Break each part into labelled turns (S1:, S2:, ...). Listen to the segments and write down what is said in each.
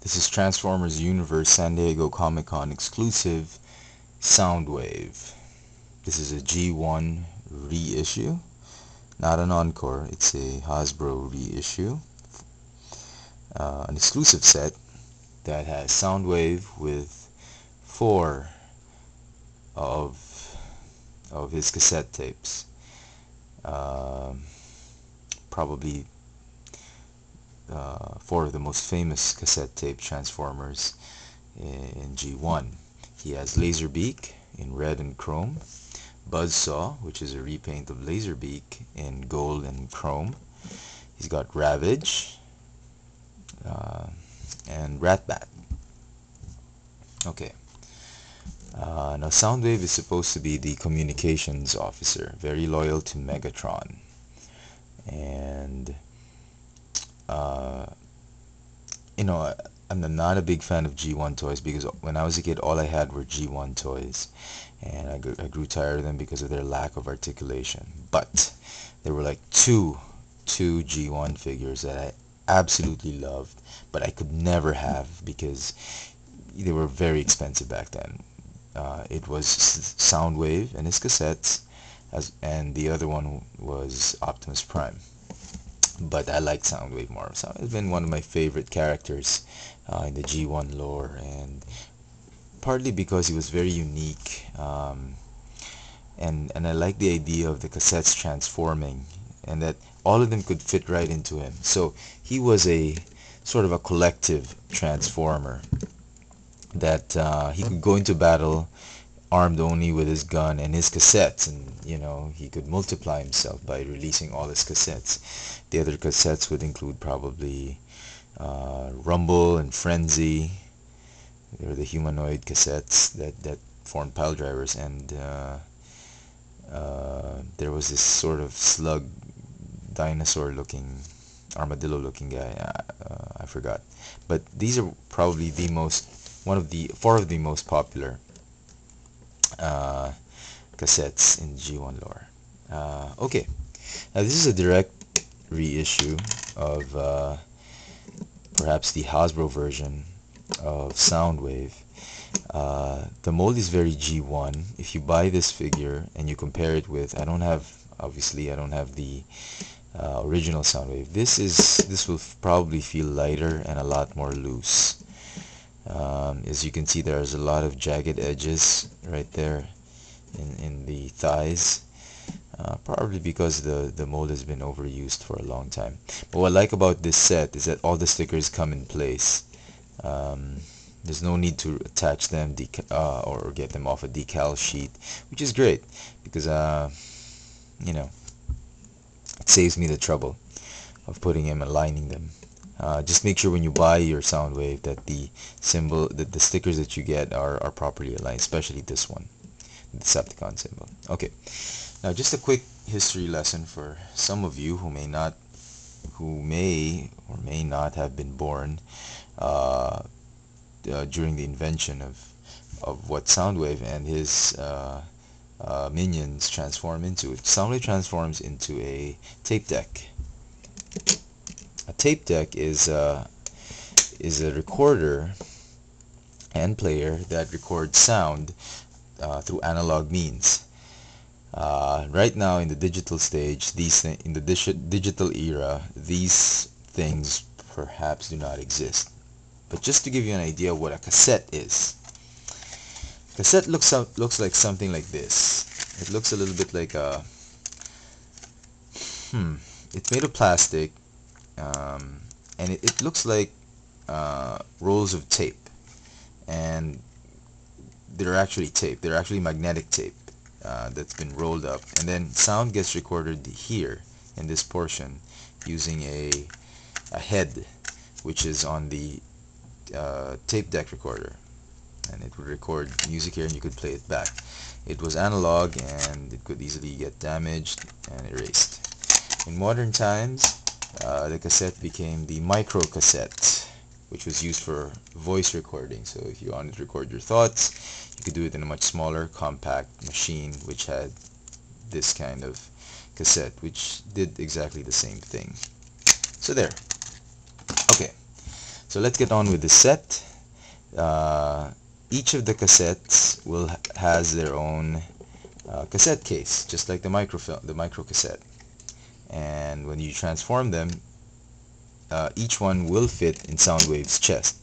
S1: This is Transformers Universe San Diego Comic-Con exclusive Soundwave. This is a G1 reissue, not an encore. It's a Hasbro reissue, an exclusive set that has Soundwave with 4 of his cassette tapes. Probably 4 of the most famous cassette tape Transformers in G1. He has Laserbeak in red and chrome, Buzzsaw, which is a repaint of Laserbeak in gold and chrome. He's got Ravage and Ratbat. Okay. Now Soundwave is supposed to be the communications officer, very loyal to Megatron. And I'm not a big fan of G1 toys because when I was a kid, all I had were G1 toys, and I grew tired of them because of their lack of articulation. But there were like two G1 figures that I absolutely loved, but I could never have because they were very expensive back then. It was Soundwave and his cassettes, and the other one was Optimus Prime. But I like Soundwave more. Soundwave has been one of my favorite characters in the G1 lore, and partly because he was very unique, and I like the idea of the cassettes transforming, and that all of them could fit right into him. So he was a sort of a collective transformer that he could go into battle armed only with his gun and his cassettes, and he could multiply himself by releasing all his cassettes. The other cassettes would include probably Rumble and Frenzy. They were the humanoid cassettes that formed pile drivers, and there was this sort of slug dinosaur looking, armadillo looking guy. I forgot, but these are probably four of the most popular cassettes in G1 lore. Okay, now this is a direct reissue of perhaps the Hasbro version of Soundwave. The mold is very G1. If you buy this figure and you compare it with, I don't have the original Soundwave. This will probably feel lighter and a lot more loose. As you can see, there's a lot of jagged edges right there in the thighs, probably because the mold has been overused for a long time. But what I like about this set is that all the stickers come in place. There's no need to attach them or get them off a decal sheet, which is great because it saves me the trouble of putting them and aligning them. Just make sure when you buy your Soundwave that the stickers that you get are properly aligned, especially this one, the Decepticon symbol. Okay, now just a quick history lesson for some of you who may or may not have been born during the invention of what Soundwave and his minions transform into. Soundwave transforms into a tape deck. A tape deck is a recorder and player that records sound through analog means. Right now, in the digital stage, in the digital era, these things perhaps do not exist. But just to give you an idea of what a cassette is, cassette looks like something like this. It looks a little bit like it's made of plastic. And it looks like rolls of tape, and they're actually tape. They're actually magnetic tape that's been rolled up, and then sound gets recorded here in this portion using a head, which is on the tape deck recorder, and it would record music here, and you could play it back. It was analog, and it could easily get damaged and erased. In modern times, the cassette became the micro cassette, which was used for voice recording. So if you wanted to record your thoughts, you could do it in a much smaller, compact machine, which had this kind of cassette, which did exactly the same thing. So there. Okay. So let's get on with the set. Each of the cassettes has their own cassette case, just like the micro cassette. And when you transform them, each one will fit in Soundwave's chest.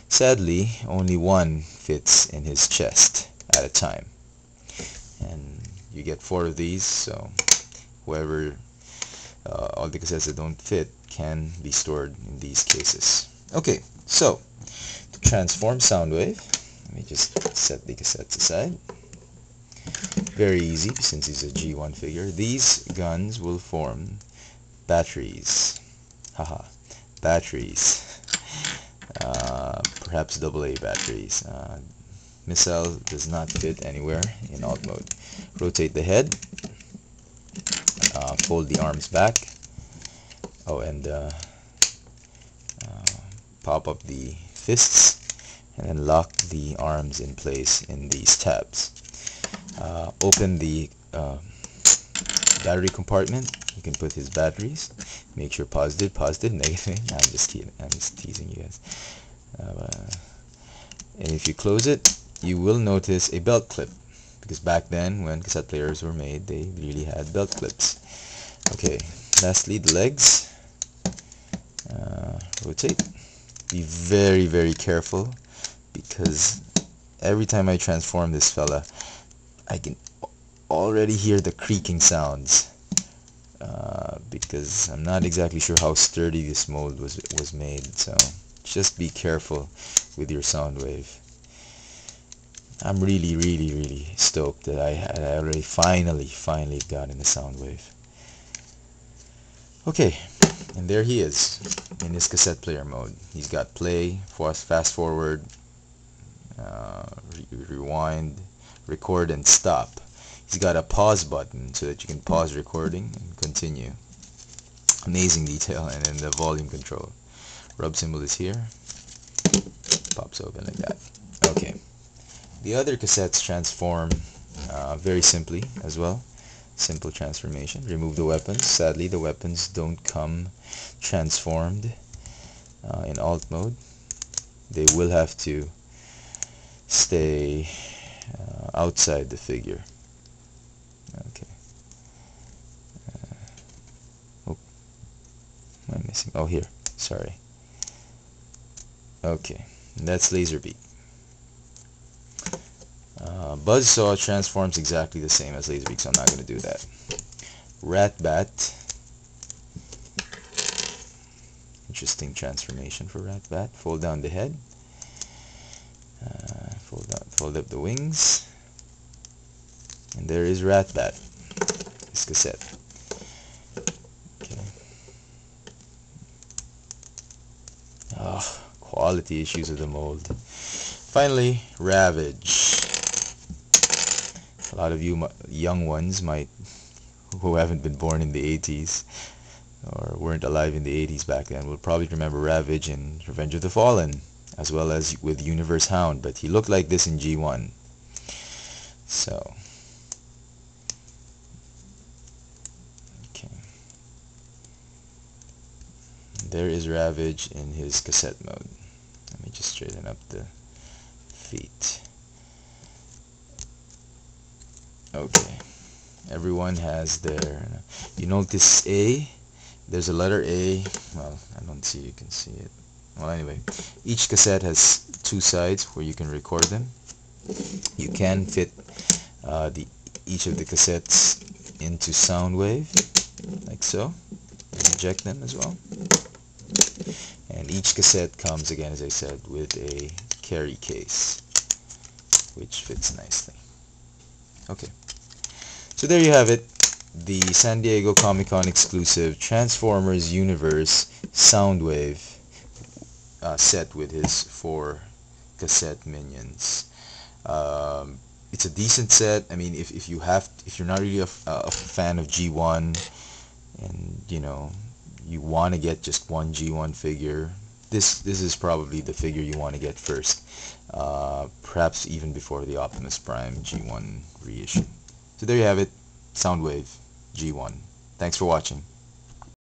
S1: Sadly, only one fits in his chest at a time. And you get 4 of these, so whoever, all the cassettes that don't fit can be stored in these cases. Okay, so to transform Soundwave, let me just set the cassettes aside. Very easy since he's a G1 figure. These guns will form batteries. Haha, batteries. Perhaps AA batteries. Missile does not fit anywhere in alt mode. Rotate the head. Fold the arms back. Oh, and pop up the fists, and then lock the arms in place in these tabs. Open the battery compartment. You can put his batteries. Make sure positive, negative. I'm just teasing you guys. And if you close it, you will notice a belt clip, because back then when cassette players were made, they really had belt clips. Okay, lastly, the legs. Rotate. Be very, very careful, because every time I transform this fella, I can already hear the creaking sounds, because I'm not exactly sure how sturdy this mold was made. So just be careful with your Soundwave. I'm really stoked that I already finally gotten the Soundwave. Okay, and there he is in his cassette player mode. He's got play, fast forward, rewind, record, and stop. He's got a pause button so that you can pause recording and continue. Amazing detail. And then the volume control. Rub symbol is here. Pops open like that. Okay. The other cassettes transform very simply as well. Simple transformation. Remove the weapons. Sadly, the weapons don't come transformed in alt mode. They will have to stay outside the figure. Okay. Oh, what am I missing? Oh, here. Sorry. Okay, that's Laserbeak. Buzzsaw transforms exactly the same as Laserbeak, so I'm not going to do that. Ratbat. Interesting transformation for Ratbat. Fold down the head. Fold up the wings. And there is Ratbat, this cassette. Okay. Oh, quality issues of the mold. Finally, Ravage. A lot of you young ones who haven't been born in the 80s or weren't alive in the 80s back then will probably remember Ravage in Revenge of the Fallen, as well as with Universe Hound, but he looked like this in G1. So, okay. There is Ravage in his cassette mode. Let me just straighten up the feet. Okay, everyone has their, you notice A, there's a letter A, well, I don't see, you can see it. Well, anyway, each cassette has 2 sides where you can record them. You can fit each of the cassettes into Soundwave, like so. Eject them as well. And each cassette comes, again, as I said, with a carry case, which fits nicely. Okay, so there you have it, the San Diego Comic-Con exclusive Transformers Universe Soundwave set with his 4 cassette minions. It's a decent set. I mean, if you're not really a fan of G1, and you want to get just one G1 figure, this is probably the figure you want to get first. Perhaps even before the Optimus Prime G1 reissue. So there you have it, Soundwave G1. Thanks for watching.